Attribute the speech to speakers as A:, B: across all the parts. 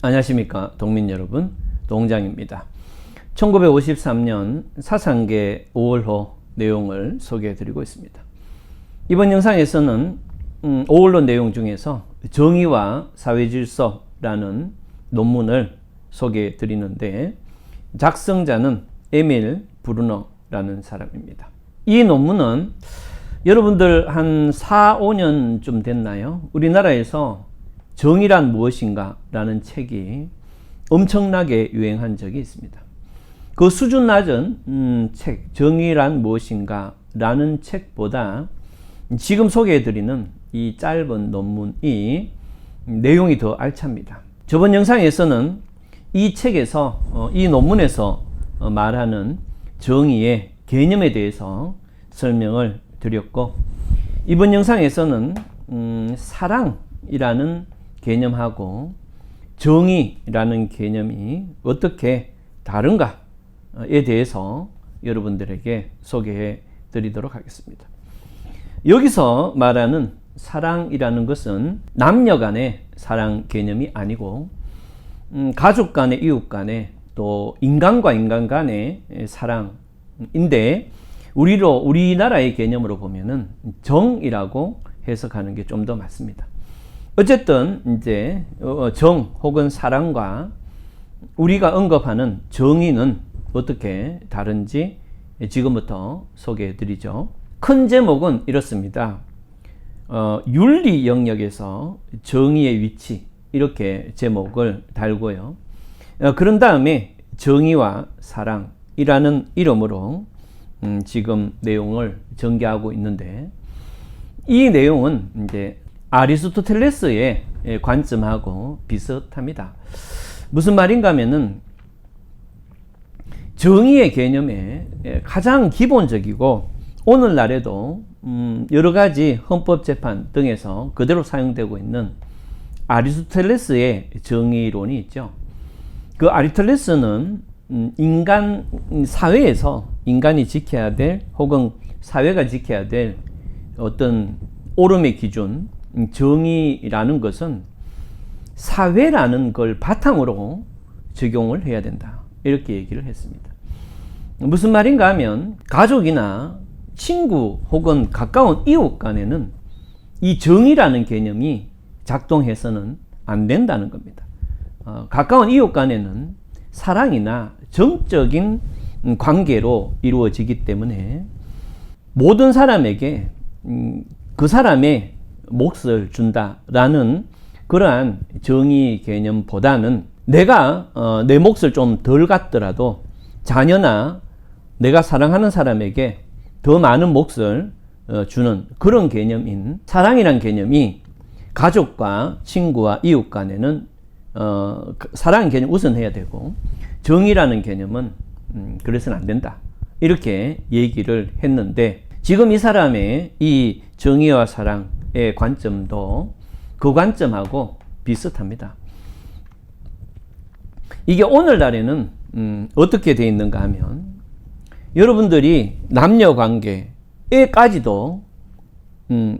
A: 안녕하십니까 동민 여러분, 동장입니다. 1953년 사상계 5월호 내용을 소개해 드리고 있습니다. 이번 영상에서는 5월호 내용 중에서 정의와 사회질서라는 논문을 소개해 드리는데, 작성자는 에밀 브루너라는 사람입니다. 이 논문은 여러분들 한 4, 5년쯤 됐나요? 우리나라에서 정의란 무엇인가 라는 책이 엄청나게 유행한 적이 있습니다. 그 수준 낮은 책, 정의란 무엇인가 라는 책보다 지금 소개해드리는 이 짧은 논문이 내용이 더 알찹니다. 저번 영상에서는 이 책에서, 이 논문에서 말하는 정의의 개념에 대해서 설명을 드렸고, 이번 영상에서는 사랑이라는 개념하고 정의라는 개념이 어떻게 다른가에 대해서 여러분들에게 소개해 드리도록 하겠습니다. 여기서 말하는 사랑이라는 것은 남녀 간의 사랑 개념이 아니고, 가족 간의, 이웃 간의, 또 인간과 인간 간의 사랑인데, 우리나라의 개념으로 보면은 정이라고 해석하는 게 좀 더 맞습니다. 어쨌든 이제 정 혹은 사랑과 우리가 언급하는 정의는 어떻게 다른지 지금부터 소개해 드리죠. 큰 제목은 이렇습니다. 윤리 영역에서 정의의 위치, 이렇게 제목을 달고요. 그런 다음에 정의와 사랑이라는 이름으로 지금 내용을 전개하고 있는데, 이 내용은 이제 아리스토텔레스의 관점하고 비슷합니다. 무슨 말인가 하면은, 정의의 개념에 가장 기본적이고 오늘날에도 여러 가지 헌법재판 등에서 그대로 사용되고 있는 아리스토텔레스의 정의론이 있죠. 그 아리스토텔레스는 인간 사회에서 인간이 지켜야 될, 혹은 사회가 지켜야 될 어떤 옳음의 기준, 정의라는 것은 사회라는 걸 바탕으로 적용을 해야 된다, 이렇게 얘기를 했습니다. 무슨 말인가 하면, 가족이나 친구 혹은 가까운 이웃 간에는 이 정의라는 개념이 작동해서는 안 된다는 겁니다. 가까운 이웃 간에는 사랑이나 정적인 관계로 이루어지기 때문에 모든 사람에게 그 사람의 몫을 준다라는 그러한 정의 개념보다는, 내가 내 몫을 좀 덜 갖더라도 자녀나 내가 사랑하는 사람에게 더 많은 몫을 주는 그런 개념인 사랑이란 개념이 가족과 친구와 이웃 간에는 사랑의 개념 우선해야 되고, 정의라는 개념은 그래서는 안 된다, 이렇게 얘기를 했는데, 지금 이 사람의 이 정의와 사랑의 관점도 그 관점하고 비슷합니다. 이게 오늘날에는 어떻게 되어 있는가 하면, 여러분들이 남녀 관계에까지도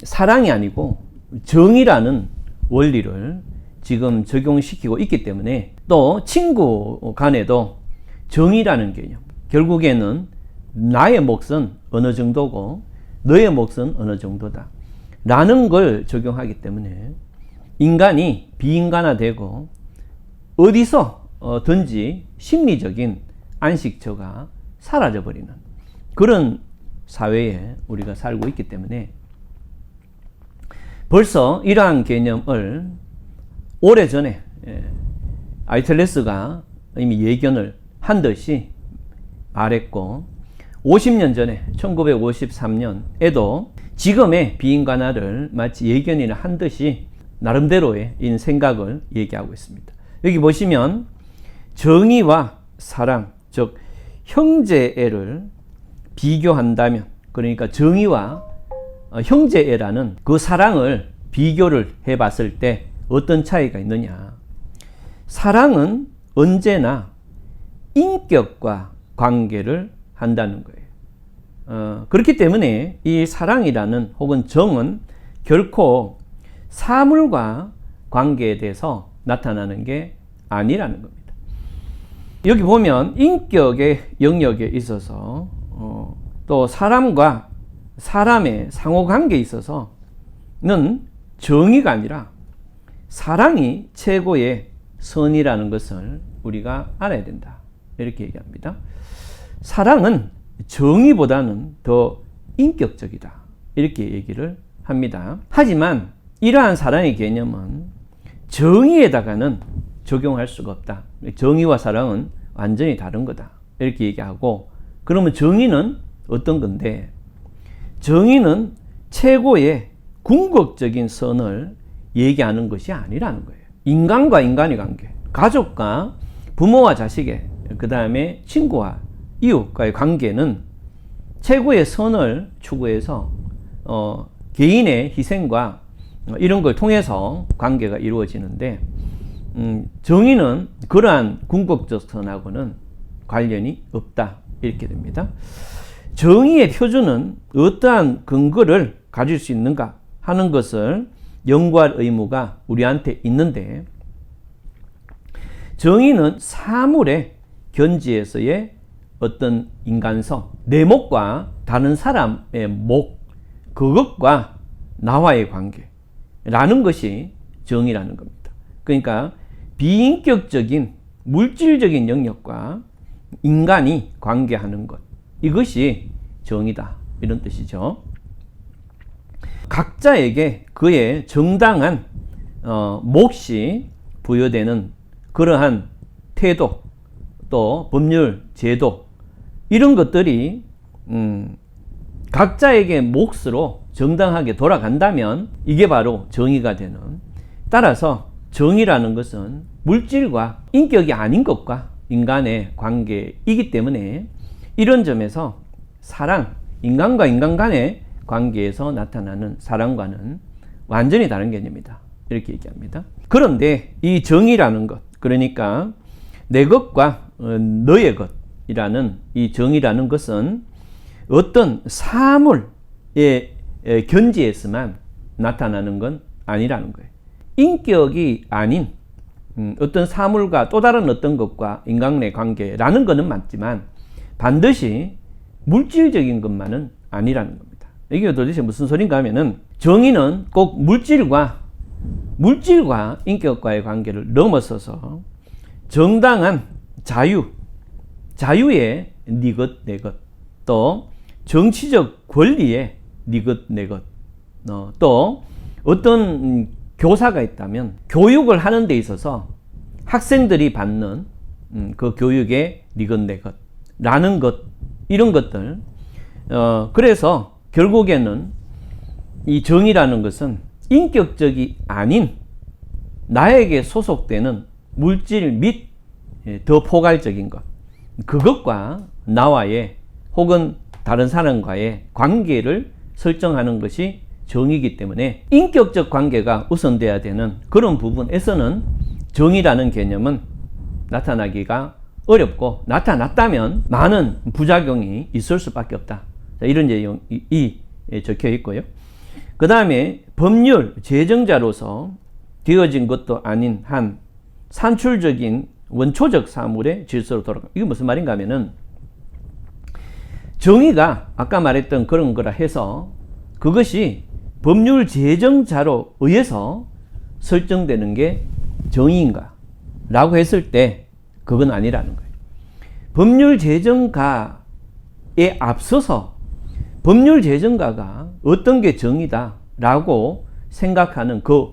A: 사랑이 아니고 정의라는 원리를 지금 적용시키고 있기 때문에, 또 친구 간에도 정의라는 개념, 결국에는 나의 몫은 어느 정도고 너의 몫은 어느 정도다 라는 걸 적용하기 때문에, 인간이 비인간화되고 어디서든지 심리적인 안식처가 사라져버리는 그런 사회에 우리가 살고 있기 때문에, 벌써 이러한 개념을 오래전에 아리스토텔레스가 이미 예견을 한 듯이 말했고, 50년 전에 1953년에도 지금의 비인간화를 마치 예견이나 한 듯이 나름대로의 생각을 얘기하고 있습니다. 여기 보시면 정의와 사랑, 즉 형제애를 비교한다면, 그러니까 정의와 형제애라는 그 사랑을 비교를 해봤을 때 어떤 차이가 있느냐. 사랑은 언제나 인격과 관계를 한다는 거예요. 그렇기 때문에 이 사랑이라는 혹은 정은 결코 사물과 관계에 대해서 나타나는 게 아니라는 겁니다. 여기 보면 인격의 영역에 있어서 또 사람과 사람의 상호관계에 있어서는 정의가 아니라 사랑이 최고의 선이라는 것을 우리가 알아야 된다. 이렇게 얘기합니다. 사랑은 정의보다는 더 인격적이다. 이렇게 얘기를 합니다. 하지만 이러한 사랑의 개념은 정의에다가는 적용할 수가 없다. 정의와 사랑은 완전히 다른 거다. 이렇게 얘기하고, 그러면 정의는 어떤 건데, 정의는 최고의 궁극적인 선을 얘기하는 것이 아니라는 거예요. 인간과 인간의 관계, 가족과 부모와 자식의, 그 다음에 친구와 이웃과의 관계는 최고의 선을 추구해서 개인의 희생과 이런 걸 통해서 관계가 이루어지는데, 정의는 그러한 궁극적 선하고는 관련이 없다. 이렇게 됩니다. 정의의 표준은 어떠한 근거를 가질 수 있는가 하는 것을 연구할 의무가 우리한테 있는데, 정의는 사물의 견지에서의 어떤 인간성, 내 목과 다른 사람의 목, 그것과 나와의 관계라는 것이 정의라는 겁니다. 그러니까 비인격적인 물질적인 영역과 인간이 관계하는 것, 이것이 정의다. 이런 뜻이죠. 각자에게 그의 정당한 몫이 부여되는 그러한 태도, 또 법률, 제도, 이런 것들이 각자에게 몫으로 정당하게 돌아간다면 이게 바로 정의가 되는, 따라서 정의라는 것은 물질과 인격이 아닌 것과 인간의 관계이기 때문에 이런 점에서 사랑, 인간과 인간 간의 관계에서 나타나는 사랑과는 완전히 다른 개념이다. 이렇게 얘기합니다. 그런데 이 정의라는 것, 그러니까 내 것과 너의 것이라는 이 정의라는 것은 어떤 사물의 견지에서만 나타나는 건 아니라는 거예요. 인격이 아닌 어떤 사물과 또 다른 어떤 것과 인간의 관계라는 것은 맞지만 반드시 물질적인 것만은 아니라는 겁니다. 이게 도대체 무슨 소린가 하면은, 정의는 꼭 물질과 인격과의 관계를 넘어서서 정당한 자유의 네 것, 내 것, 또 정치적 권리의 네 것, 내 것, 또 어떤 교사가 있다면 교육을 하는 데 있어서 학생들이 받는 그 교육의 네 것, 내 것 라는 것, 이런 것들, 그래서 결국에는 이 정의라는 것은 인격적이 아닌 나에게 소속되는 물질 및 더 포괄적인 것, 그것과 나와의 혹은 다른 사람과의 관계를 설정하는 것이 정의이기 때문에 인격적 관계가 우선돼야 되는 그런 부분에서는 정의라는 개념은 나타나기가 어렵고, 나타났다면 많은 부작용이 있을 수밖에 없다. 이런 내용이 적혀 있고요. 그 다음에 법률 제정자로서 되어진 것도 아닌 한 산출적인 원초적 사물의 질서로 돌아가. 이게 무슨 말인가 하면은, 정의가 아까 말했던 그런 거라 해서 그것이 법률 제정자로 의해서 설정되는 게 정의인가 라고 했을 때 그건 아니라는 거예요. 법률 제정가에 앞서서 법률 제정가가 어떤 게 정의다 라고 생각하는 그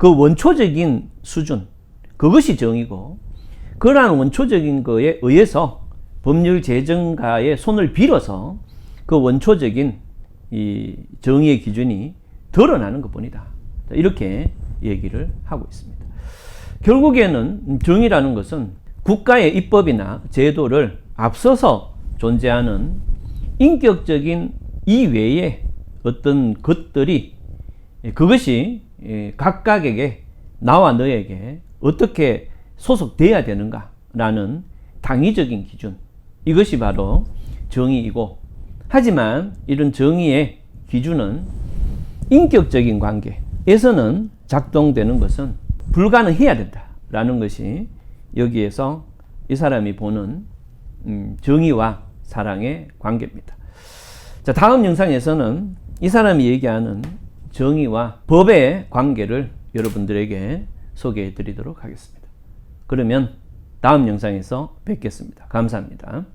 A: 원초적인 수준, 그것이 정의고, 그러한 원초적인 거에 의해서 법률 제정가의 손을 빌어서 그 원초적인 이 정의의 기준이 드러나는 것뿐이다. 이렇게 얘기를 하고 있습니다. 결국에는 정의라는 것은 국가의 입법이나 제도를 앞서서 존재하는 인격적인 이외의 어떤 것들이, 그것이 각각에게, 나와 너에게 어떻게 소속돼야 되는가라는 당위적인 기준, 이것이 바로 정의이고, 하지만 이런 정의의 기준은 인격적인 관계에서는 작동되는 것은 불가능해야 된다. 라는 것이 여기에서 이 사람이 보는 정의와 사랑의 관계입니다. 자, 다음 영상에서는 이 사람이 얘기하는 정의와 법의 관계를 여러분들에게 소개해 드리도록 하겠습니다. 그러면 다음 영상에서 뵙겠습니다. 감사합니다.